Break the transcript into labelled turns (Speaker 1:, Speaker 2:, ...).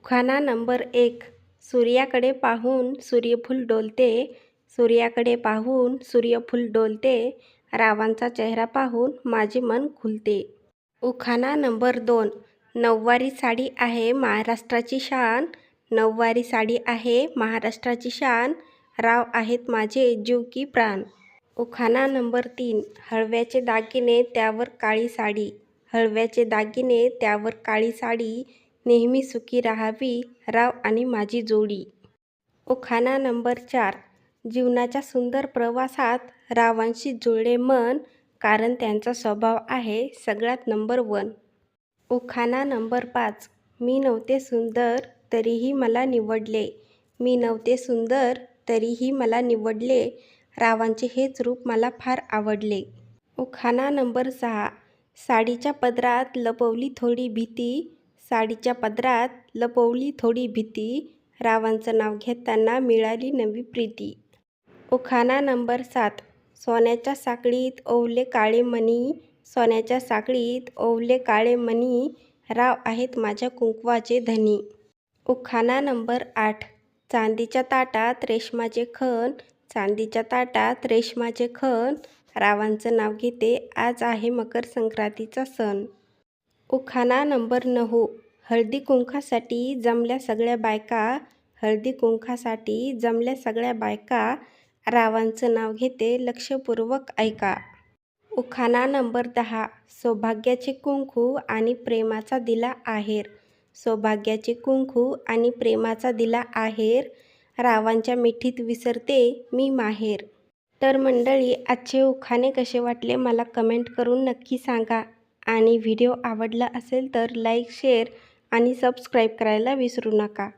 Speaker 1: उखाणा number 1. सूर्याकडे पाहून सूर्यफूल डोलते, सूर्याकडे पाहून सूर्यफूल डोलते, रावांचा चेहरा पाहून माझे मन खुलते. उखाणा नंबर 2. नऊवारी साडी आहे महाराष्ट्राची शान, नऊवारी साडी आहे महाराष्ट्राची शान, राव आहेत माझे जीव की प्राण. उखाणा नंबर 3. हळव्याचे दागिने त्यावर काळी साडी, हळव्याचे दागिने त्यावर काळी साडी, नेहमी सुखी राहावी राव आणि माझी जोडी. उखाणा नंबर 4. जीवनाच्या सुंदर प्रवासात रावांशी जुळले मन, कारण त्यांचा स्वभाव आहे सगळ्यात नंबर 1. उखाणा नंबर 5. मी नव्हते सुंदर तरीही मला निवडले, मी नव्हते सुंदर तरीही मला निवडले, रावांचे हेच रूप मला फार आवडले. उखाणा नंबर 6. साडीच्या पदरात लपवली थोडी भीती, साडीच्या पदरात लपवली थोडी भीती, रावांचं नाव घेताना मिळाली नवी प्रीती. उखाणा नंबर 7. सोन्याच्या साखळीत ओवले काळे मणी, सोन्याच्या साखळीत ओवले काळे मणी, राव आहेत माझ्या कुंकवाचे धनी. उखाणा नंबर 8. चांदीच्या ताटात रेशमाचे खण, चांदीच्या ताटात रेशमाचे खण, रावांचं नाव घेते आज आहे मकर संक्रांतीचा सण. उखाणा नंबर 9. हळदी कुंकासाठी जमल्या सगळ्या बायका, हळदी कुंकासाठी जमल्या सगळ्या बायका, रावांचं नाव घेते लक्षपूर्वक ऐका. उखाणा नंबर 10. सौभाग्याचे कुंकू आणि प्रेमाचा दिला आहेर, सौभाग्याचे कुंकू आणि प्रेमाचा दिला आहेर, रावांच्या मिठीत विसरते मी माहेर. तर मंडळी, आजचे उखाणे कसे वाटले मला कमेंट करून नक्की सांगा आणि व्हिडिओ आवडला असेल तर लाईक, शेअर आणि सबस्क्राईब करायला विसरू नका.